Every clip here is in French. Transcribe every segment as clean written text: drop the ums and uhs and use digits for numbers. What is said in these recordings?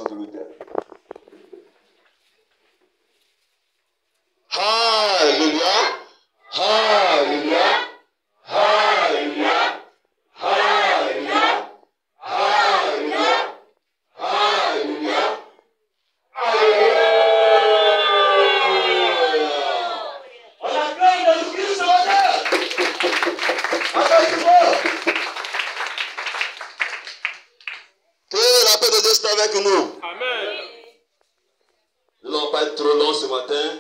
de l'autel. Alléluia, alléluia, alléluia, alléluia, alléluia, alléluia, alléluia. On acclame Jésus-Christ ce matin. Que la paix de Dieu soit avec nous. Amen. Nous n'allons pas être trop longs ce matin.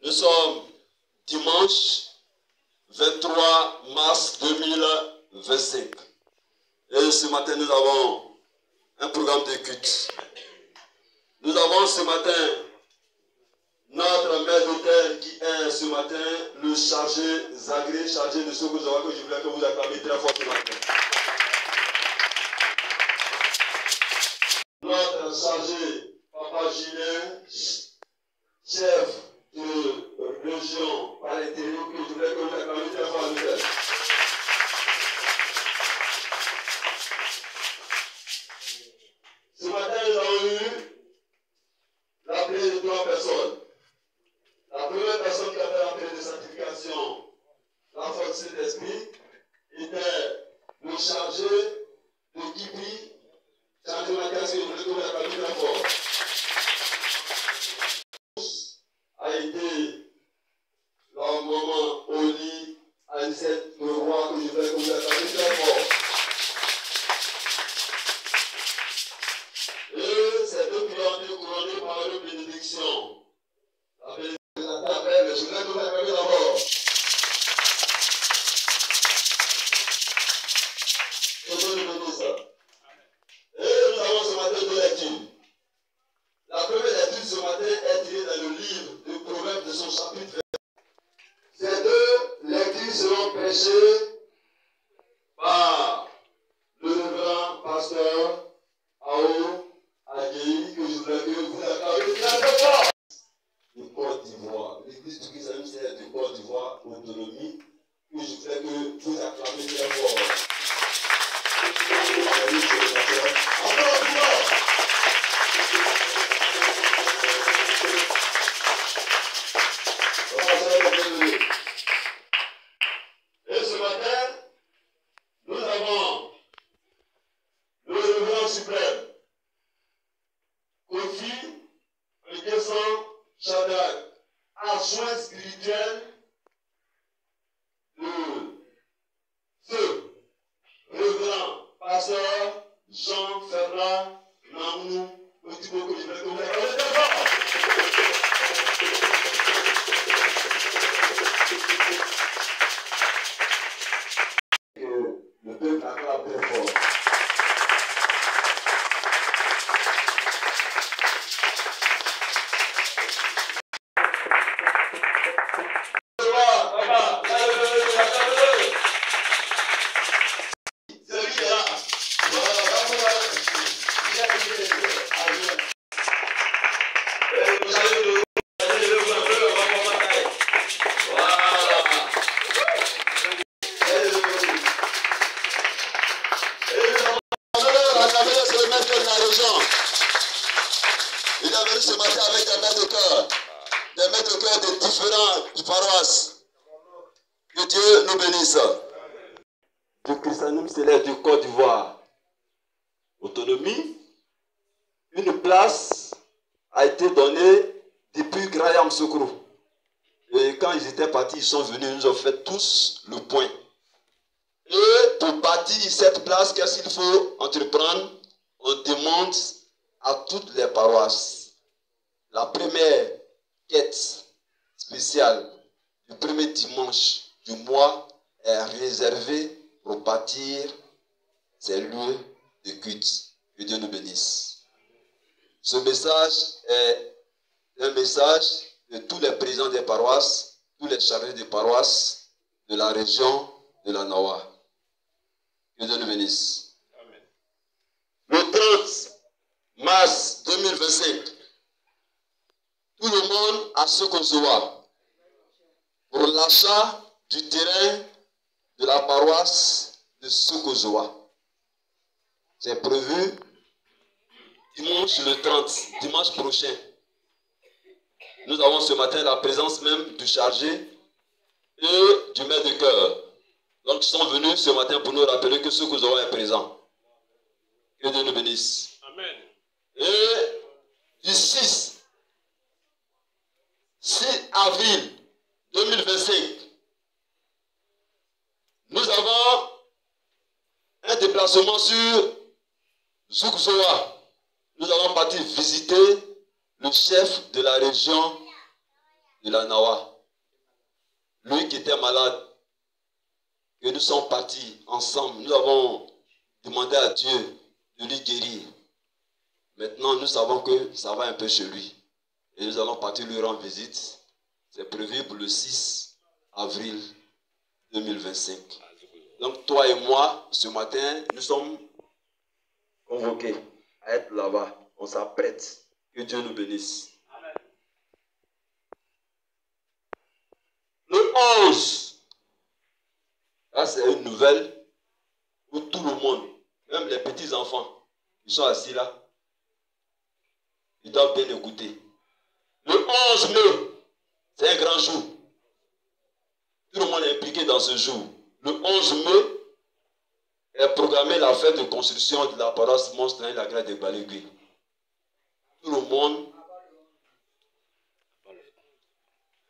Nous sommes dimanche 23 mars 2025. Et ce matin, nous avons un programme de culte. Nous avons ce matin notre maître d'hôtel qui est ce matin le chargé Zagré, chargé de ce que je voulais que vous acclamiez très fort ce matin. Notre chargé, Papa Julien, chef de région par l'intérim, que je voulais que vous acclamiez très fort à l'hôtel. Ce matin, nous avons eu l'appel de 3 personnes. La première personne qui a fait l'appel de sanctification, la force de l'esprit, était le chargé de Kipi, chargé de la casse que je voulais que vous acclamiez très fort. A été leur moment au lit, à cette roi que je voulais que vous acclamiez très fort. Et ces deux qui ont été couronnés par une bénédiction. La bénédiction de la paix, mais je voulais que vous acclamiez d'abord. Que Dieu nous bénisse. Et nous avons ce matin deux lectures. La première lecture ce matin est tirée dans le livre de Proverbes de son chapitre. Ces deux lectures seront prêchées par le révérend pasteur Ao Agui, que je voulais que vous acclamiez très fort. Du Côte d'Ivoire, l'église du Christianisme, c'est du Côte d'Ivoire, autonomie, que je voulais que vous acclamiez très fort. Encore plus fort. Et ce matin, nous avons le révérend suprême, Kofi Nkeson Shadrach, adjoint spirituel de feu, révérend pasteur Jean-Ferrat Namou, petit mot que je vais connaître. Le peuple acclame très fort. Il est venu ce matin avec des maîtres de cœur de différentes paroisses. Que Dieu nous bénisse. Le christianisme célèbre du Côte d'Ivoire. Autonomie. Une place a été donnée depuis Graham Sokro. Et quand ils étaient partis, ils sont venus, ils nous ont fait tous le point. Et pour bâtir cette place, qu'est-ce qu'il faut entreprendre? On demande à toutes les paroisses. La première quête spéciale du premier dimanche du mois est réservée pour bâtir ces lieux de culte. Que Dieu nous bénisse. Ce message est un message de tous les présidents des paroisses, tous les chargés des paroisses de la région de la Nawa. Que Dieu nous bénisse. Amen. Le 30 mars 2025, tout le monde a ce qu'on se voit pour l'achat du terrain de la paroisse de Sokozoa. C'est prévu dimanche le 30, dimanche prochain. Nous avons ce matin la présence même du chargé et du maître de chœur. Donc, ils sont venus ce matin pour nous rappeler que ce que nous avons est présent. Que Dieu nous bénisse. Amen. Et du 6 avril 2025, nous avons un déplacement sur Zoukzoa. Nous allons partir visiter le chef de la région de la Nawa. Lui qui était malade. Et nous sommes partis ensemble. Nous avons demandé à Dieu de lui guérir. Maintenant, nous savons que ça va un peu chez lui. Et nous allons partir lui rendre visite. C'est prévu pour le 6 avril 2025. Donc, toi et moi, ce matin, nous sommes convoqués à être là-bas. On s'apprête. Que Dieu nous bénisse. Amen. Le 11. Là, c'est une nouvelle où tout le monde, même les petits-enfants, ils sont assis là. Ils doivent bien écouter. Le 11 mai, c'est un grand jour. Tout le monde est impliqué dans ce jour. Le 11 mai est programmée la fête de construction de la paroisse Monstre et la grâce de Balégui. Tout le monde.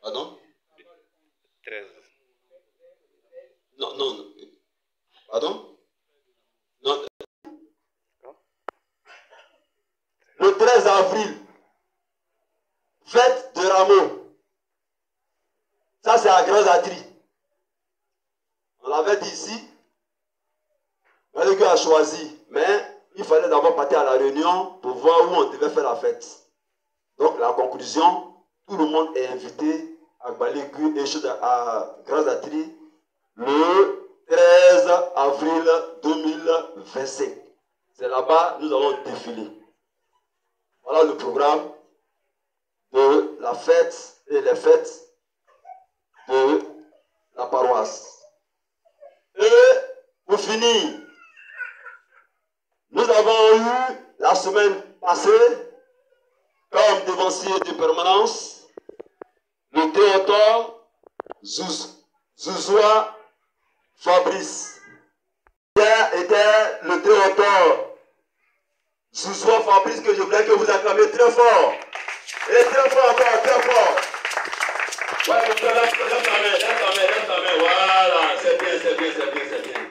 Pardon? 13. Non, non. Pardon? Non. Le 13 avril, fête de Rameau. Ça, c'est à Grand-Zatri. On l'avait dit ici. Balégui a choisi. Mais il fallait d'abord partir à la réunion pour voir où on devait faire la fête. Donc, la conclusion, tout le monde est invité à Balégui et à Grand-Zatri le 13 avril 2025. C'est là-bas nous allons défiler. Voilà le programme de la fête et les fêtes de la paroisse. Et pour finir, nous avons eu la semaine passée, comme devancier de permanence, le Théodore Zouzoua Fabrice. Hier était le Théodore Zouzoua Fabrice que je voulais que vous acclamiez très fort. Et très fort encore, très fort. Ouais, mon frère, lève ta main. Voilà, c'est bien, c'est bien, c'est bien, c'est bien.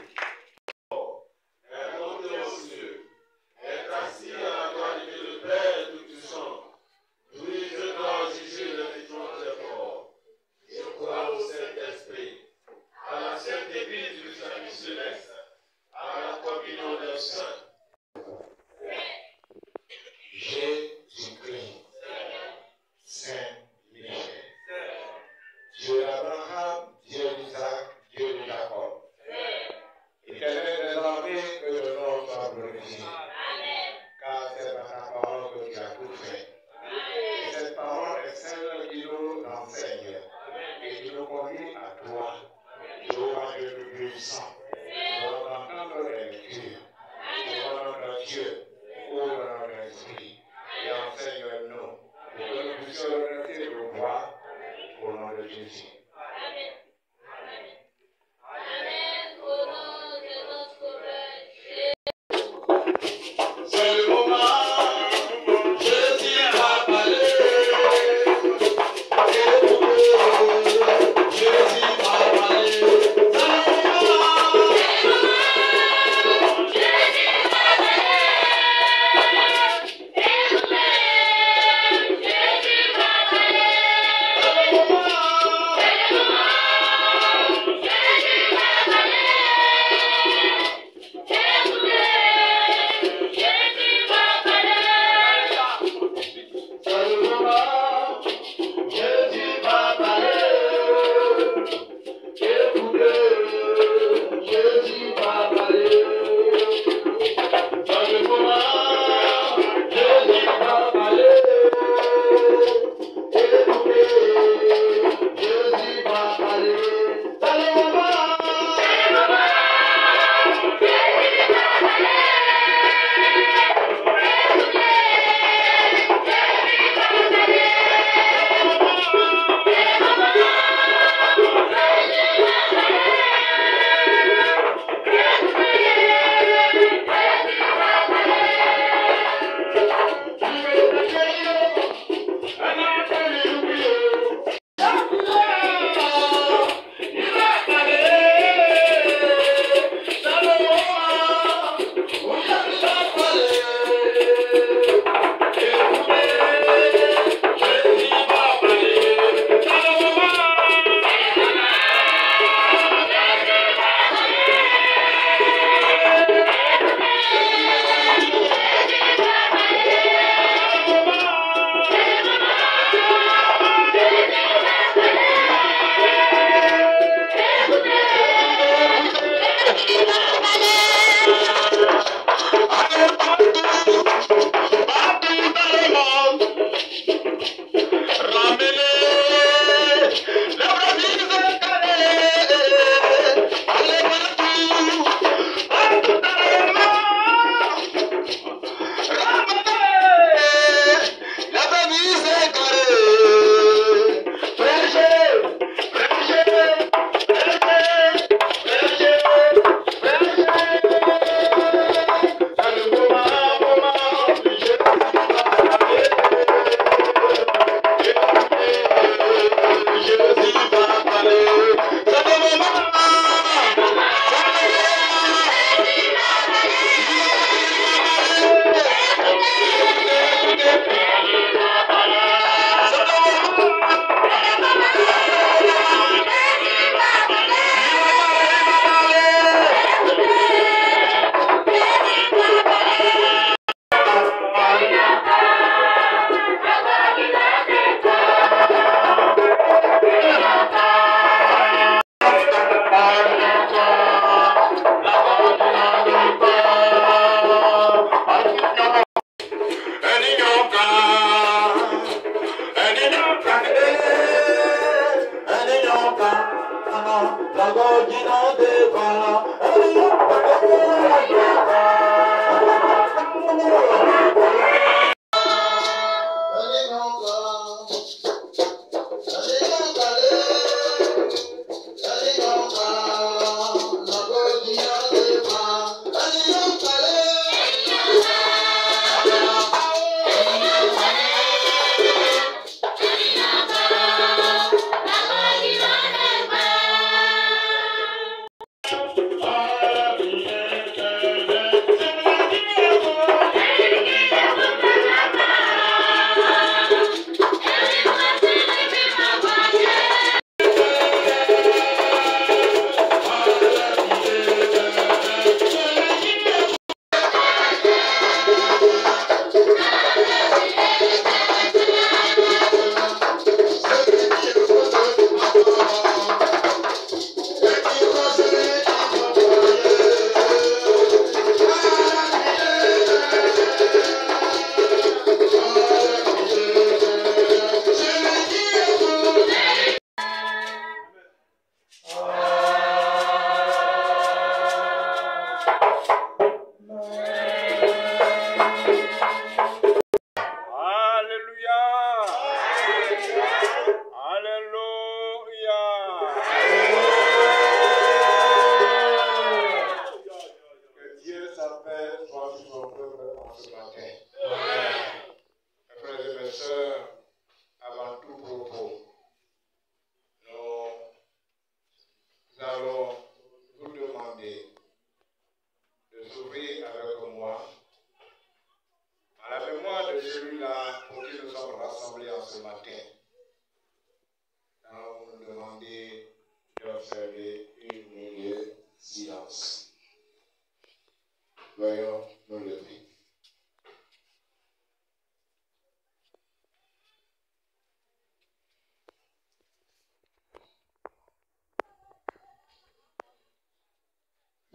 Dieu d'Abraham, Dieu d'Isaac, Dieu de Jacob.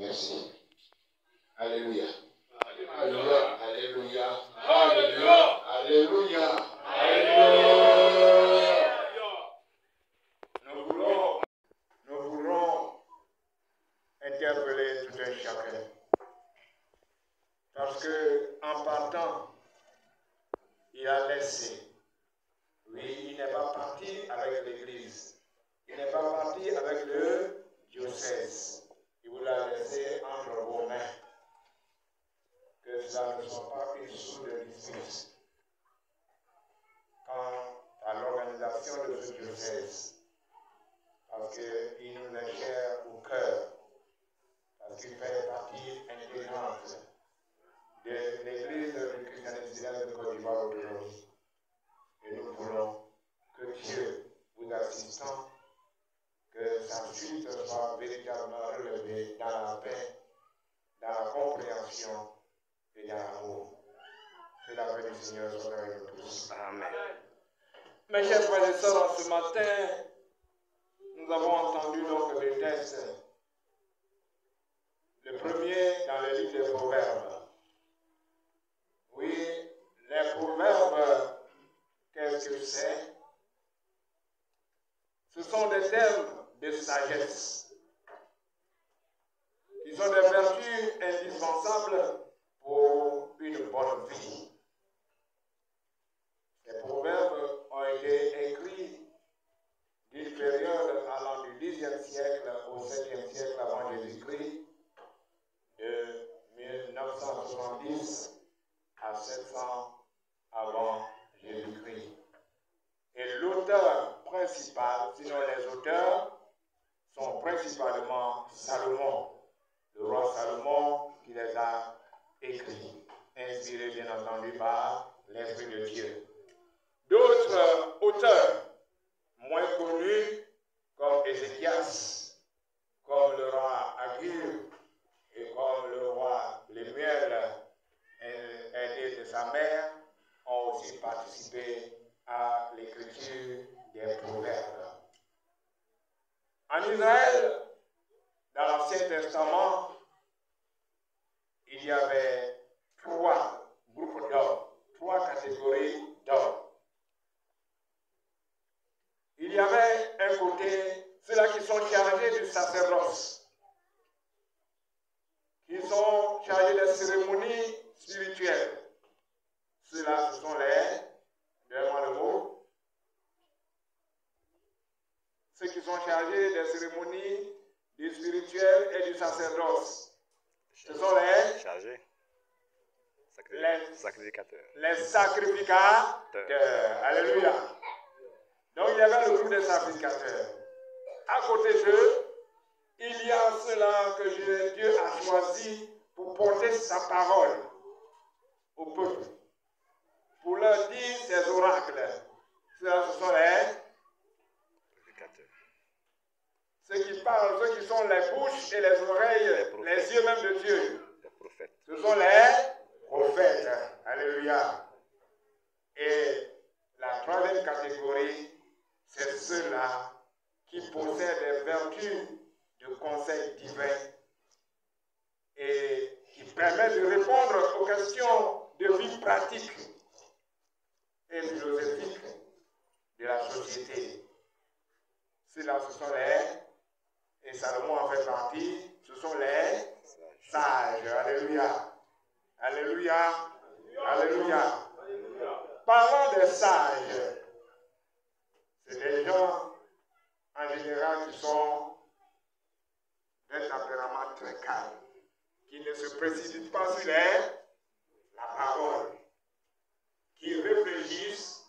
Merci. Alléluia. Alléluia. Alléluia. Alléluia. Alléluia. Alléluia. Nous voulons interpeller tout un chacun. Parce que en partant, il a laissé. Oui, il n'est pas parti avec l'Église. Il n'est pas parti avec le diocèse. Il vous l'a laissé entre vos mains. Que ça ne soit pas une sourde dispute. Quant à l'organisation de ce diocèse, parce qu'il nous est cher au cœur, parce qu'il fait partie intégrante de l'Église du christianisme de Côte d'Ivoire aujourd'hui. Et nous voulons que Dieu vous assistant, que sa suite soit véritablement relevée dans la paix, dans la compréhension et dans l'amour. Que la paix du Seigneur soit avec nous tous. Amen. Mes chers frères et sœurs, ce matin, nous avons entendu donc des textes. Le premier dans le livre des Proverbes. Oui, les Proverbes, qu'est-ce que c'est? Ce sont des termes de sagesse, qui sont des vertus indispensables pour une bonne vie. Ces proverbes ont été écrits d'une période allant du Xe siècle au 7e siècle avant Jésus-Christ, de 1970 à 700 avant Jésus-Christ. Et l'auteur principal, sinon les auteurs, sont principalement Salomon, le roi Salomon qui les a écrits, inspirés bien entendu par l'Esprit de Dieu. D'autres auteurs moins connus, comme Ézéchias, comme le roi Agur et comme le roi Lémuel, aidé de sa mère, ont aussi participé à l'écriture des proverbes. En Israël, dans l'Ancien Testament, il y avait 3 groupes d'hommes, 3 catégories d'hommes. Il y avait un côté ceux-là qui sont chargés du sacerdoce. Ceux-là, ce sont les, donnez-moi le mot, ceux qui sont chargés des cérémonies, du spirituel et du sacerdoce. Ce sont les chargés. Sacrificateurs. Les sacrificateurs. Alléluia. Donc il y avait le groupe des sacrificateurs. À côté d'eux, il y a ceux-là que Dieu a choisi pour porter sa parole au peuple, pour leur dire ses oracles. Ceux-là, ce sont les Sacrificateurs. ceux qui parlent, ceux qui sont les bouches et les oreilles, les yeux même de Dieu. Les prophètes. Ce sont les prophètes. Alléluia. Et la troisième catégorie, c'est ceux-là qui possèdent des vertus de conseil divin et qui permettent de répondre aux questions de vie pratique et philosophique de la société. Ceux-là, ce sont les, et Salomon en fait partie, ce sont les sages. Alléluia. Alléluia. Alléluia. Parlant des sages, c'est des gens en général qui sont d'un tempérament très calme, qui ne se précipitent pas sur la parole, qui réfléchissent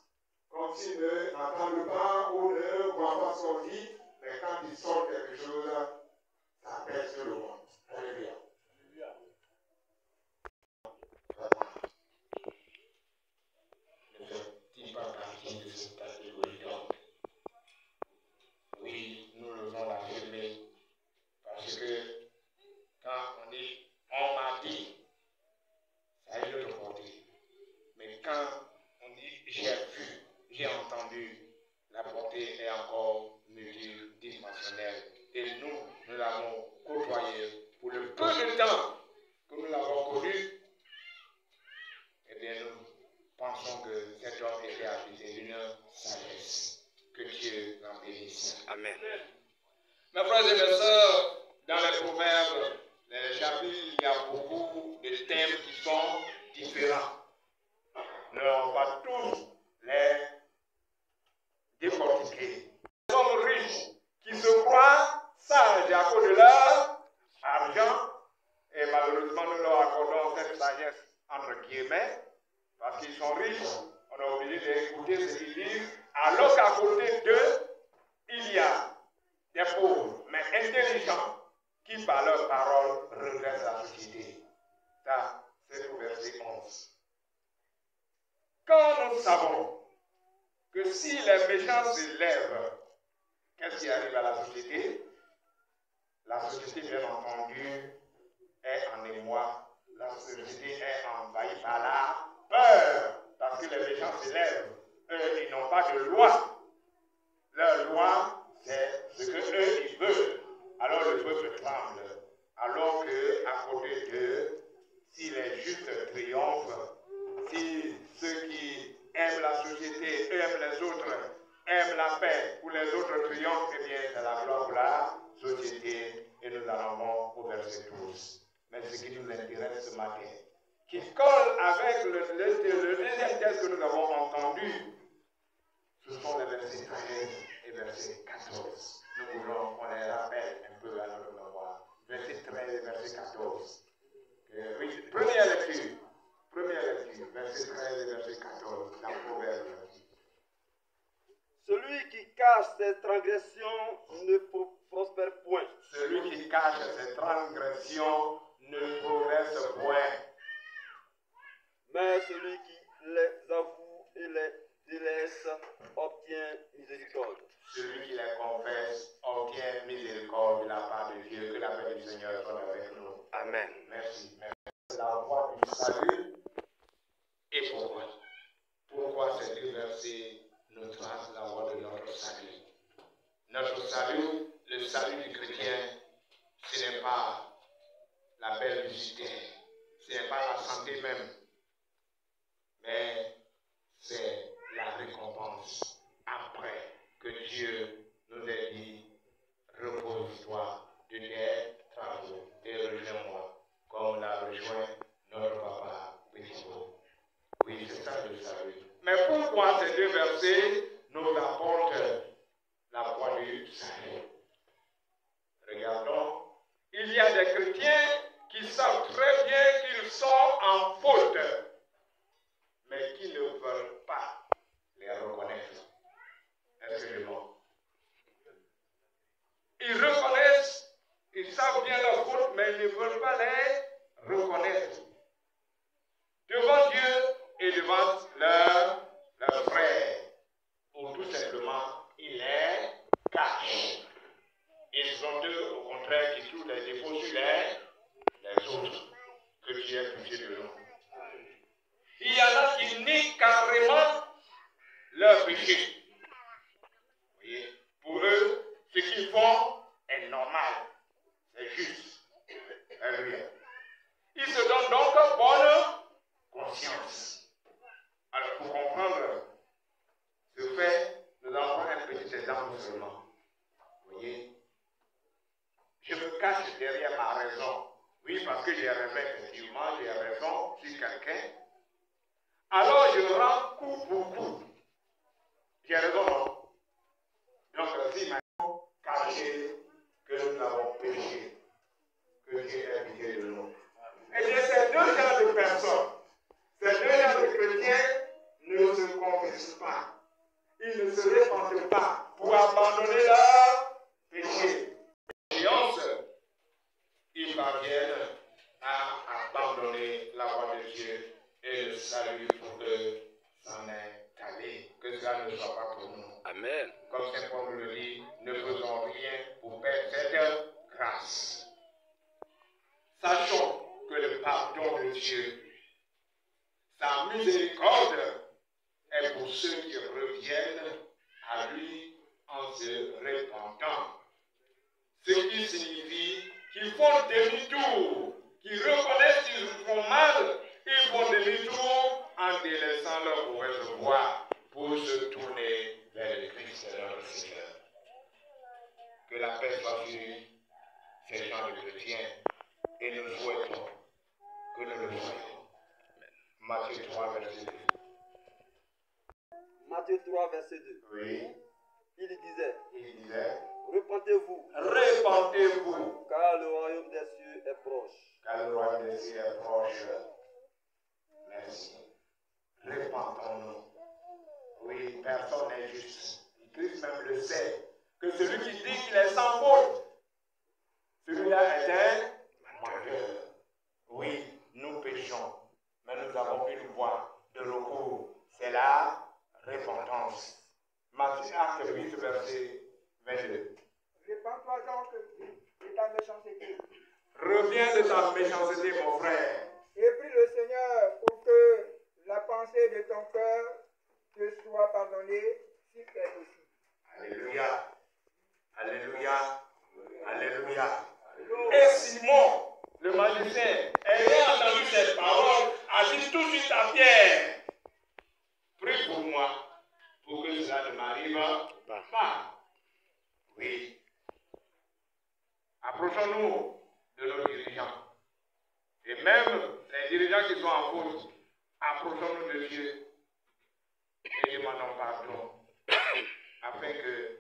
comme s'ils n'entendent pas ou ne voient pas ce qu'on dit, mais quand ils sortent quelque chose, ça pèse sur le monde. Alléluia. Ne fait-il pas partie de cette catégorie-là? Oui, nous devons l'affirmer, parce que quand on dit on m'a dit, ça a une autre portée. Mais quand on dit j'ai vu, j'ai entendu, la portée est encore multidimensionnelle. Et nous l'avons côtoyé pour le peu de temps que nous l'avons connu. Eh bien, nous pensons que cet homme était habité d'une sagesse. Que Dieu l'en bénisse. Amen. Mes frères et mes sœurs, dans les proverbes, les chapitres, il y a beaucoup de thèmes qui sont différents. Nous n'allons pas tous les décortiquer. Les hommes riches qui se croient sages à cause de leur argent, et malheureusement nous leur accordons cette sagesse entre guillemets, parce qu'ils sont riches, on est obligé d'écouter ce qu'ils disent, alors qu'à côté d'eux, il y a des pauvres, mais intelligents, qui par leurs paroles redressent la société. Ça, c'est au verset 11. Quand nous savons que si les méchants se lèvent, qu'est-ce qui arrive à la société? La société, bien entendu, est en émoi. La société est envahie par la peur, parce que les méchants se lèvent. Eux, ils n'ont pas de loi. Leur loi, c'est ce que eux, ils veulent. Alors le peuple tremble. Alors qu'à côté d'eux, si les justes triomphent, si ceux qui aiment la société, aiment les autres, aiment la paix, ou les autres triomphent, eh bien, c'est la gloire pour la société. Et nous allons au verset 12. Mais ce qui nous intéresse ce matin, qui colle avec le deuxième texte que nous avons entendu, ce sont les versets 13 et verset 14. Nous voulons qu'on les rappelle un peu à notre mémoire. Verset 13 et verset 14. Oui, première lecture, verset 13 et verset 14, la proverbe. Celui qui cache ses transgressions ne prospère point. Celui qui cache ses transgressions ne progresse point. Mais celui qui les avoue et les délaisse obtient miséricorde. Celui qui les confesse obtient miséricorde de la part de Dieu. Que la paix du Seigneur soit avec nous. Amen. Merci. La voie du salut. Et pourquoi? Pourquoi ces deux versets nous tracent la voie de notre salut? Notre salut, le salut du chrétien, ce n'est pas la belle visite, ce n'est pas la santé même, mais c'est la récompense après que Dieu nous ait dit repose-toi de tes travaux et rejoins-moi comme l'a rejoint notre papa Pétibo. Oui, c'est ça le de salut. Mais pourquoi ces deux versets nous apportent la voie du salut? Regardons, il y a des chrétiens qui savent très bien qu'ils sont en faute, mais qui ne veulent pas les reconnaître. Est-ce que je mens? Ils reconnaissent, ils savent bien leur faute, mais ils ne veulent pas les reconnaître devant Dieu et devant leurs frères, ou tout simplement, ils les cachent. Et ce sont eux, au contraire, qui trouvent les défauts sur les autres, que Dieu a pitié de nous. Il y en a qui nient carrément leur péché. Vous voyez, pour eux, ce qu'ils font est normal, c'est juste. Alléluia. Ils se donnent donc bonne conscience. Alors, pour comprendre ce fait, nous allons prendre un petit exemple seulement. Vous voyez, je me cache derrière ma raison. Oui, parce que j'ai raison, effectivement, j'ai raison sur quelqu'un. Alors, je rends coup pour coup. J'ai raison, non? Donc, si maintenant, caché que nous avons péché, que Dieu ait pitié de nous. Eh bien, ces deux genres de personnes, ces deux genres de chrétiens ne se confessent pas. Ils ne se répandent pas pour abandonner leur péché. Ils parviennent à abandonner la voie de Dieu et le salut pour eux s'en est allé. Que cela ne soit pas pour nous. Amen. Comme Saint Paul le dit, ne faisons rien pour perdre cette grâce. Sachons que le pardon de Dieu, sa miséricorde, est pour ceux qui reviennent à lui en se repentant. Ce qui signifie qu'ils font demi-tour, qu'ils reconnaissent qu'ils font mal, ils font demi-tour en délaissant leur mauvaise voie pour se tourner vers le Christ leur Seigneur. Que la paix soit sur ces gens de chrétiens et nous souhaitons que nous le voyons. Matthieu 3, verset 2. Matthieu 3, verset 2. Oui. Il disait, Repentez-vous, car le royaume des cieux est proche. car le royaume des cieux est proche. Merci. Repentons-nous. Oui, personne n'est juste. Christ même le sait. Que celui qui dit qu'il est sans faute, celui-là est un menteur. Oui, nous péchons, mais nous avons une voie de recours. C'est la repentance. Matthieu acte 8, verset 22. Répands-toi donc de ta méchanceté. Reviens de ta méchanceté, mon frère. Et prie le Seigneur pour que la pensée de ton cœur te soit pardonnée si c'est possible. Alléluia. Alléluia. Alléluia. Et Simon, le magicien, ayant entendu cette parole, a dit tout de suite à Pierre, prie pour moi, pour que cela ne m'arrive pas. Oui. Approchons-nous de nos dirigeants. Et même les dirigeants qui sont en faute, approchons-nous de Dieu et demandons pardon, afin qu'il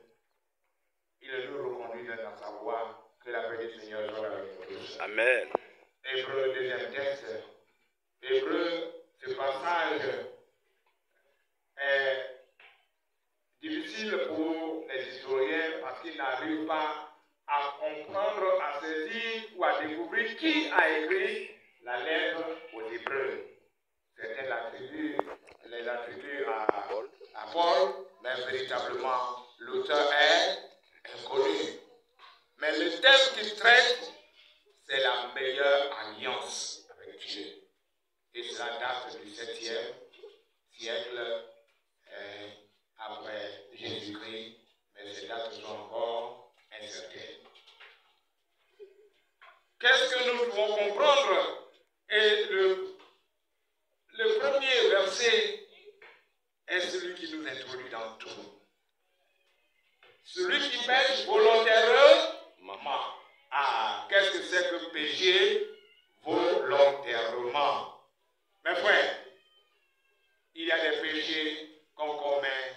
nous reconduise dans sa voie, que la paix du Seigneur soit avec nous tous. Amen. Hébreu, deuxième texte. Hébreu, ce passage est difficile pour les historiens parce qu'ils n'arrivent pas à comprendre, à saisir ou à découvrir qui a écrit la lettre aux Hébreux. C'était les attributs à Paul, mais véritablement l'auteur est inconnu. Mais le thème qu'il traite, c'est la meilleure alliance avec Dieu. Et cela date du 7e siècle après Jésus-Christ, mais ces dates sont encore incertaines. Qu'est-ce que nous devons comprendre? Et le premier verset est celui qui nous introduit dans tout. Celui qui pêche volontairement. Ah, qu'est-ce que c'est que pécher volontairement? Mes frères, il y a des péchés qu'on commet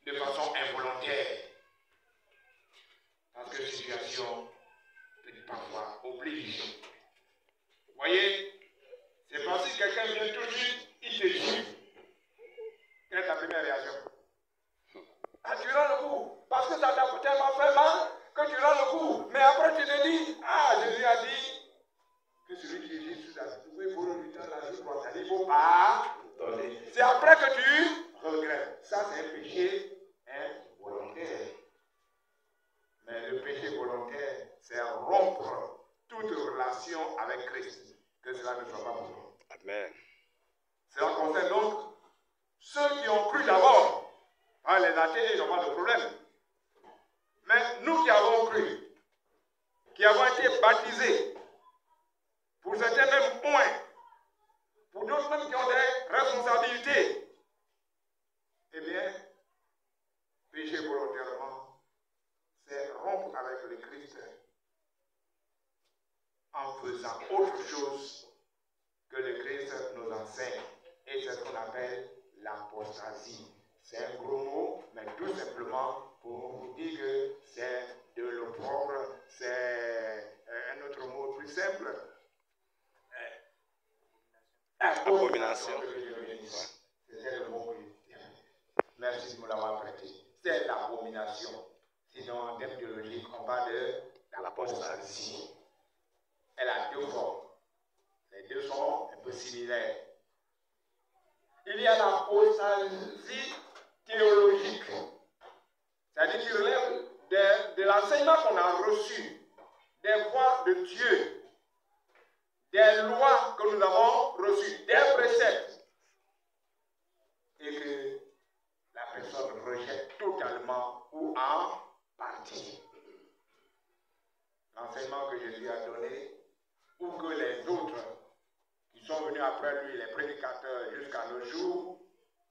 de façon involontaire. Parce que la situation parfois oblige. Vous voyez, c'est parce que quelqu'un vient tout de suite, il te dit. Quelle est ta première réaction? Ah, tu rends le coup, parce que ça t'a tellement fait mal que tu rends le coup. Mais après tu te dis, ah, Jésus a dit que celui qui est juste sous la trouée pour le temps, la joue droite. Il ne faut pas donner. C'est après que tu regrettes. Ça, c'est un péché involontaire. Mais le péché volontaire, c'est rompre toute relation avec Christ. Que cela ne soit pas pour nous. Amen. Cela concerne donc ceux qui ont cru d'abord. Ah, les athées, ils n'ont pas de problème. Mais nous qui avons cru, qui avons été baptisés, pour certains même points, pour d'autres même qui ont des responsabilités, eh bien, pécher volontairement, c'est rompre avec le Christ en faisant autre chose que le Christ nous enseigne. Et c'est ce qu'on appelle l'apostasie. C'est un gros mot, mais tout simplement pour vous dire que c'est de l'opprobre, c'est un autre mot plus simple. Abomination. C'est le mot que merci de me l'avoir prêté. C'est l'abomination. Sinon, en termes théologiques, on parle de l'apostasie. Elle a deux formes. Les deux sont un peu similaires. Il y a l'apostasie théologique, c'est-à-dire qui relève de l'enseignement qu'on a reçu, des voies de Dieu, des lois que nous avons reçues, des préceptes, et que la personne rejette totalement ou en partie. L'enseignement que Jésus a donné, ou que les autres qui sont venus après lui, les prédicateurs jusqu'à nos jours,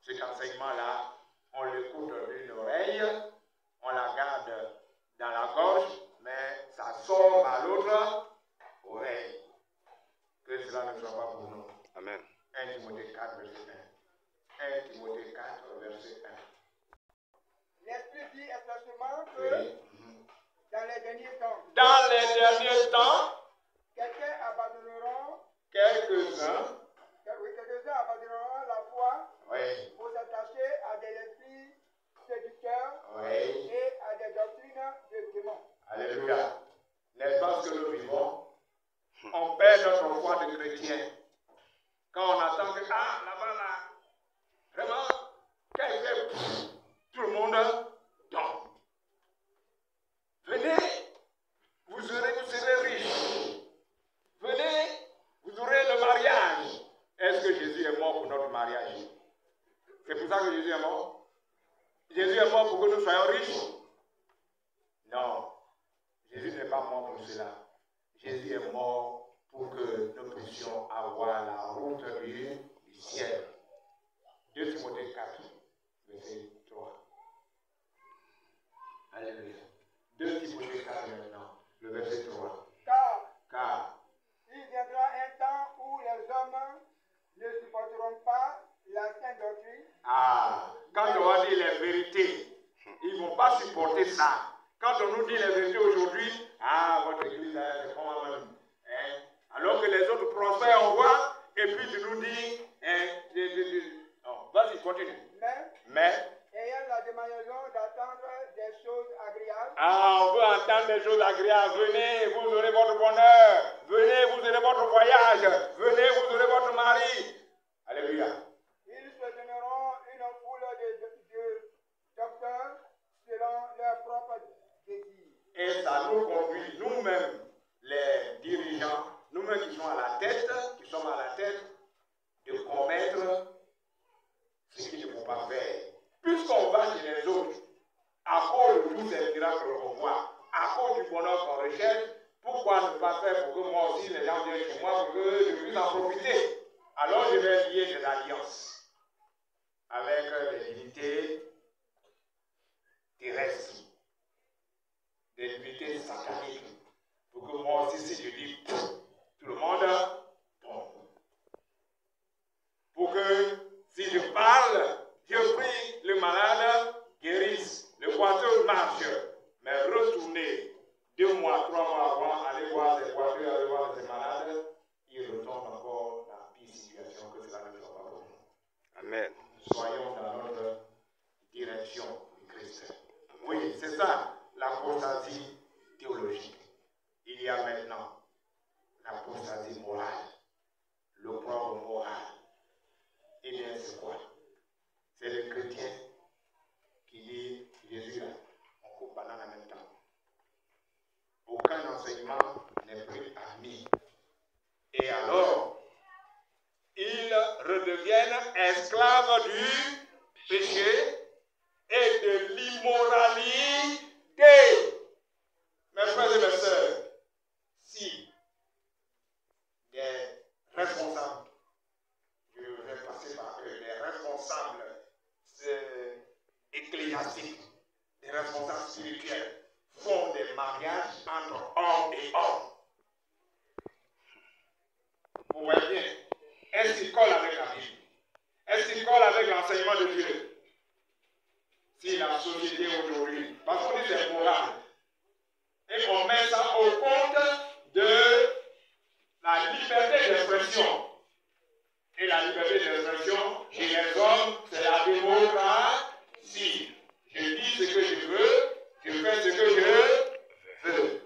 cet enseignement-là, on l'écoute d'une oreille, on la garde dans la gorge, mais ça sort à l'autre oreille. Que cela ne soit pas pour nous. Amen. 1 Timothée 4, verset 1. 1 Timothée 4, verset 1. L'Esprit dit expressément que dans les derniers temps, quelques-uns abandonneront la foi oui, pour s'attacher à des esprits séducteurs oui. et à des doctrines de démons. Alléluia. N'est-ce pas ce que nous vivons? On perd notre foi de chrétien. Quand on attend que, ah, là-bas, là, vraiment, quand il fait, tout le monde tombe. Venez, vous serez riches. Venez, vous aurez le mariage. Est-ce que Jésus est mort pour notre mariage? C'est pour ça que Jésus est mort? Jésus est mort pour que nous soyons riches? Non. Jésus n'est pas mort pour cela. Jésus est mort pour que nous puissions avoir la route du ciel. 2 Timothée 4, verset 3. Alléluia. 2 Timothée 4 maintenant, le verset 3. Car Il viendra un temps où les hommes ne supporteront pas la sainte doctrine. ah, quand on va dire les vérités, ils ne vont pas supporter ça. Quand on nous dit les vérités aujourd'hui, ah, votre église, c'est pas moi-même. Hein? Alors que les autres prospèrent, on voit, et puis tu nous dis, non, vas-y, continue. Mais, Ayant la démanaison d'attendre des choses agréables, ah, on veut entendre des choses agréables. Venez, vous aurez votre bonheur. Venez, vous aurez votre voyage. Venez, vous aurez votre mari. Alléluia. ils se donneront une foule de docteurs selon leurs propres désirs. Et ça nous conduit, nous-mêmes, les dirigeants, nous-mêmes qui sommes à la tête, de commettre ce qu'ils ne vont pas faire. Puisqu'on va chez les autres, à cause de tous ces miracles qu'on voit, à cause du bonheur qu'on recherche, pourquoi ne pas faire pour que moi aussi les gens viennent chez moi pour que je puisse en profiter? Alors je vais lier des alliances avec des divinités terrestres, des divinités sataniques, pour que moi aussi, si je dis tout le monde tombe. pour que si je parle, je prie, le malade guérisse, le boiteux marche. Mais retourner 2 mois, 3 mois avant, aller voir des boiteux, aller voir des malades, il retombe encore dans la pire situation que cela ne soit pas pour nous. Amen. Soyons dans notre direction du Christ. Oui, c'est ça, l'apostasie théologique. Il y a maintenant l'apostasie morale, l'opprobre moral. Eh bien, c'est quoi? C'est le chrétien qui dit Jésus, on coupe banane en même temps. Aucun enseignement n'est plus admis. Et alors, ils redeviennent esclaves du péché et de l'immoralité. Mes frères et mes sœurs, si des responsables, je vais passer par eux, des responsables ecclésiastiques, des responsables spirituels, font des mariages entre hommes et hommes. Vous voyez bien, est-ce qu'ils collent avec la Bible? Est-ce qu'ils collent avec l'enseignement de Dieu? Si la société aujourd'hui, parce qu'on dit c'est moral, et on met ça au compte de la liberté d'expression. Et la liberté d'expression chez les hommes, c'est la démocratie. Je dis ce que je veux, je fais ce que je veux.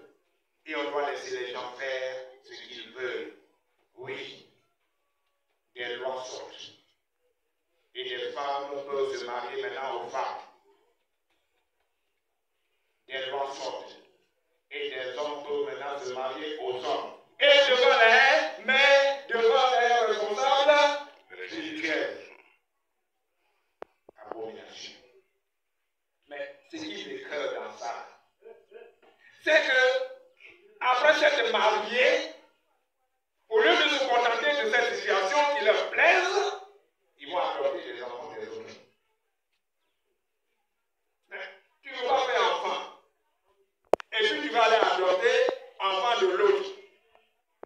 Et on doit laisser les gens faire ce qu'ils veulent. Oui, des lois sortent. Et les femmes peuvent se marier maintenant aux femmes. Des lois sortent. Et des hommes peuvent maintenant se marier aux hommes. Et devant les responsables spirituels. Abomination. Mais ce qui m'écoeure dans ça, c'est que après s'être mariés, au lieu de se contenter de cette situation qui leur plaise, ils vont adopter les enfants des autres. Mais tu ne vas pas faire enfant. Et puis tu vas aller adopter enfant de l'autre.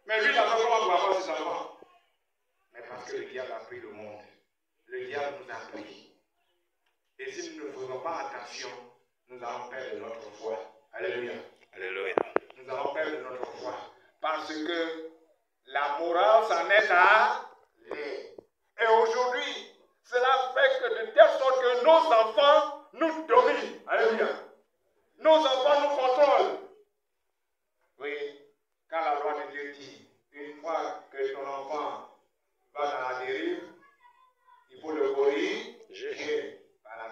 Mais lui, il a fait comment pour avoir ses enfants? Mais parce que le diable a pris le monde. Le diable nous a pris. Et si nous ne faisons pas attention, nous allons perdre notre foi. Alléluia. Alléluia. Nous allons perdre notre foi. Parce que la morale s'en est allée. Et aujourd'hui, cela fait que de telle sorte que nos enfants nous dominent. Alléluia. Nos enfants nous contrôlent. Oui, quand la loi de Dieu dit, une fois que ton enfant va dans la dérive, il faut le corriger. La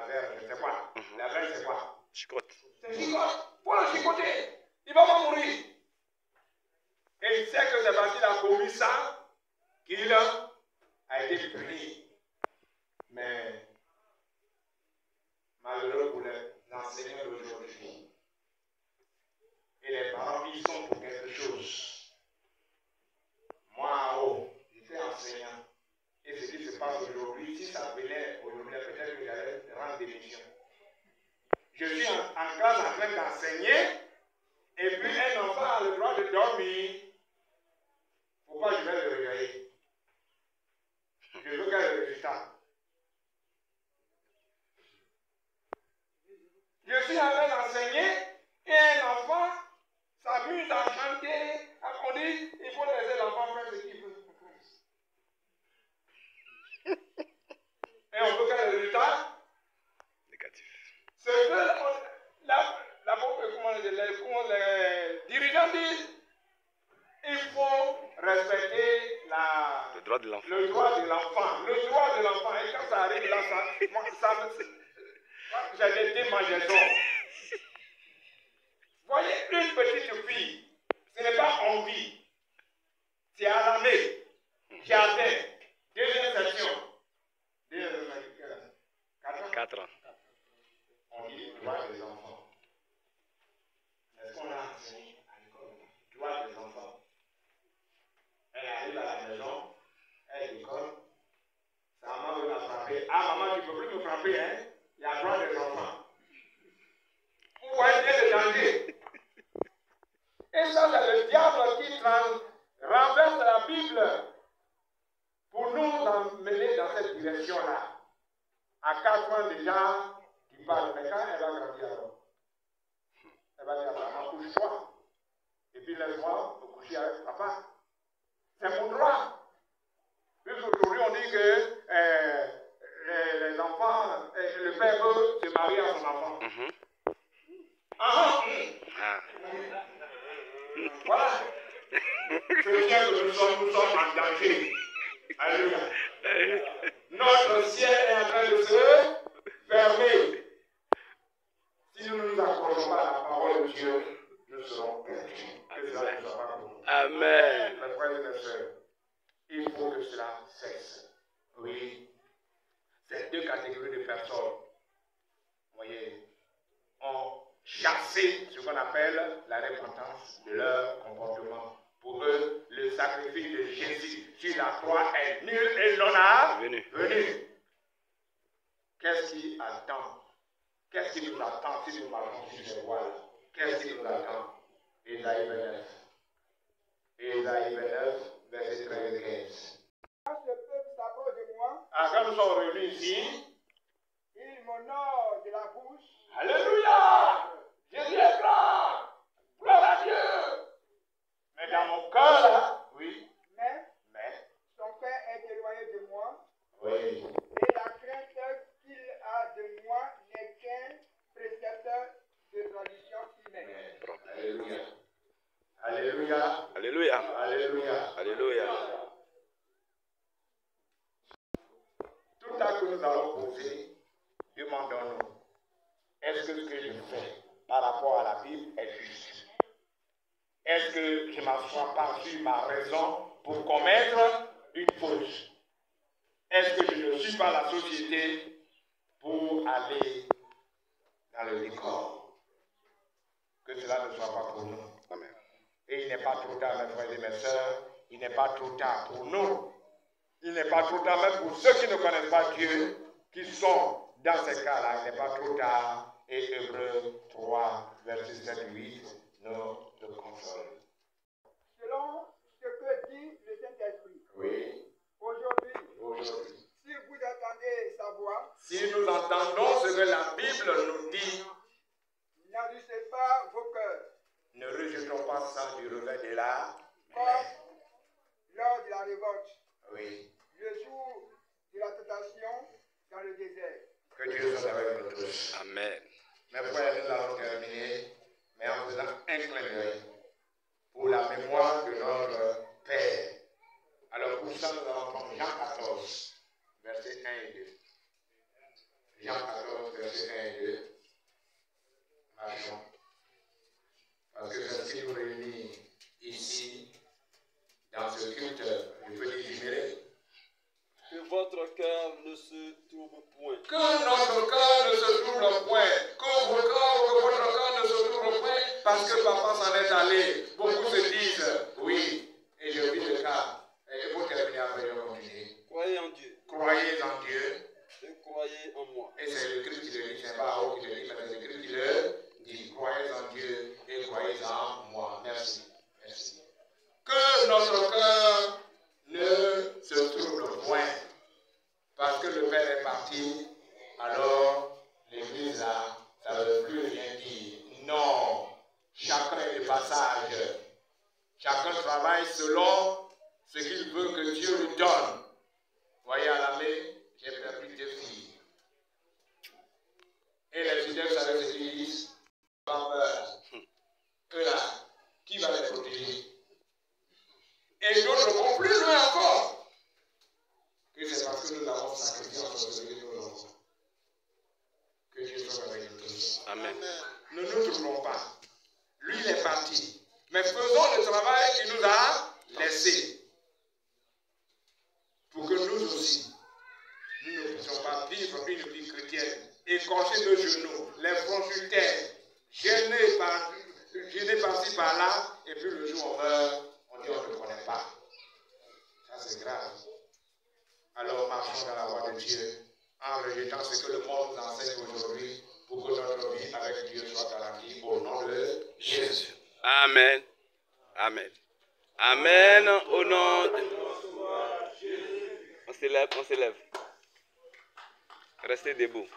verge, c'est quoi? La verge, c'est quoi? Chicote. C'est chicote. Pour le chicoter, il va pas mourir. Et il sait que c'est parce qu'il a commis ça qu'il a été puni. Mais malheureux pour les enseignants d'aujourd'hui. Et les parents, ils sont pour quelque chose. Moi, en haut, j'étais enseignant. Et ce qui se passe aujourd'hui, si ça venait aujourd'hui, peut-être que j'allais rendre des missions. Je suis en classe en train d'enseigner, et puis un enfant a le droit de dormir. Pourquoi je vais le réveiller? Je veux quel est le résultat? Je suis en train d'enseigner, et un enfant s'amuse à chanter, on dit, il faut laisser l'enfant faire ce qu'il veut. Et on veut quel est le résultat? Négatif. Ce que les dirigeants disent, il faut respecter Le droit de l'enfant. le droit de l'enfant. Le droit de l'enfant. Et quand ça arrive là, j'ai des démangeaisons. Voyez, une petite fille, ce n'est pas envie, c'est à l'année, jardin, deuxième section. 4 ans. On dit droit des enfants. Est-ce qu'on a enseigné à l'école? Droit des enfants. Elle arrive à la maison, elle décolle. Sa maman veut la frapper. Ah, maman, tu ne peux plus me frapper, hein? Il y a droit des enfants. Vous voyez bien le danger. Et ça, c'est le diable qui renverse la Bible pour nous nous emmener dans cette direction-là. À 4 ans déjà, tu parles, mais quand elle va grandir alors, elle va dire, maman, couche-toi. Et puis laisse-moi me coucher avec papa. C'est mon droit. Puisqu'aujourd'hui, on dit que les enfants, le père veut se marier à son enfant. Voilà. C'est bien que nous sommes en danger. Alléluia. Notre ciel est en train de se fermer. Si nous ne nous accrochons pas à la parole de Dieu, nous serons perdus. Que cela ne soit pas pour nous. Amen. Mes frères et mes sœurs, il faut que cela cesse. Oui. Ces deux catégories de personnes, vous voyez, ont chassé ce qu'on appelle la repentance de leur comportement. Pour eux, le sacrifice de Jésus sur la croix est nul et non venu. Qu'est-ce qui attend? Qu'est-ce qui nous attend si nous marchons sur ces voies-là? Qu'est-ce qui nous attend? Ésaïe 29. Ésaïe 29, verset 13 et 15. Quand ce peuple s'approche de moi, Quand nous sommes réunis ici, il m'honore de la bouche. Alléluia! Jésus est grand! Gloire à Dieu! Mais dans mon cœur, là, oui, Mais mais, son cœur est éloigné de moi, oui, et la crainte qu'il a de moi n'est qu'un précepteur de tradition humaine. Alléluia. Alléluia. Alléluia. Alléluia. Alléluia. Tout acte que nous allons poser, demandons-nous, est-ce que ce que je fais par rapport à la Bible est juste? Est-ce que je ne m'assois pas sur ma raison pour commettre une faute? Est-ce que je ne suis pas la société pour aller dans le décor? Que cela ne soit pas pour nous. Amen. Et il n'est pas trop tard, mes frères et mes sœurs, il n'est pas trop tard pour nous. Il n'est pas trop tard même pour ceux qui ne connaissent pas Dieu, qui sont dans ces cas-là, il n'est pas trop tard. Et Hébreux 3, verset 7 et 8, nous le console. Selon ce que dit le Saint-Esprit, Oui, aujourd'hui, aujourd'hui. si vous entendez sa voix, Si nous entendons ce que la Bible nous dit, n'endurcissez pas vos cœurs, ne rejetons pas ça du revers de la comme lors de la révolte, Oui, le jour de la tentation dans le désert. que Dieu soit avec nous tous. Amen. Mes frères, nous allons terminer, mais en faisant un clin d'œil pour la mémoire de notre Père. Alors pour ça, nous allons prendre Jean 14, versets 1 et 2. Jean 14, versets 1 et 2. Marchons. Parce que ce qui nous réunit ici, dans ce culte, je peux digérer. Que votre cœur ne se trouble point. Que notre cœur ne se trouble point. Que votre cœur ne se trouble point parce que papa s'en est allé. Beaucoup se disent, oui, et je vis le cas. Et vous terminez après, je continue. Croyez en Dieu Croyez en Dieu. et croyez en moi. Et c'est le Christ qui le dit, c'est pas Haut qui le dit, mais c'est le Christ qui le dit. Croyez en Dieu et croyez en moi. Merci. Merci. Que notre cœur ne se trouble point. Parce que le Père est parti, alors l'Église là, ça ne veut plus rien dire. Non, chacun est de passage. Chacun travaille selon ce qu'il veut que Dieu lui donne. Voyez à la main, j'ai perdu 2 filles. Et les fidèles savaient ce qu'ils disent. Pas peur. Eux là, qui va les protéger? Et d'autres vont plus loin encore. Que c'est parce que nous avons sacrifié entre ce que nous avons. Que Dieu soit avec nous tous. Amen. Ne nous troublons pas. Lui, il est parti. Mais faisons le travail qu'il nous a laissé. Pour que nous aussi, nous ne puissions pas vivre une vie chrétienne, écorcher nos genoux, les fronts sur terre, gênés par-ci par-là, et puis le jour où on meurt, on dit on ne connaît pas. Ça, c'est grave. Alors marchons dans la voie de Dieu en rejetant ce que le monde nous enseigne aujourd'hui pour que notre vie avec Dieu soit garantie au nom de Jésus. Amen. Amen. Amen. Au nom de... s'élève, on s'élève. Restez debout.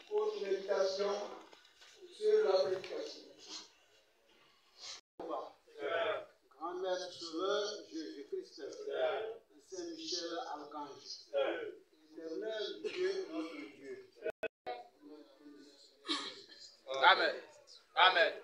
Autre méditation sur la prédication. Grand Maître Sauveur, Jésus-Christ, Saint-Michel Archange, éternel Dieu, notre Dieu. Amen. Amen.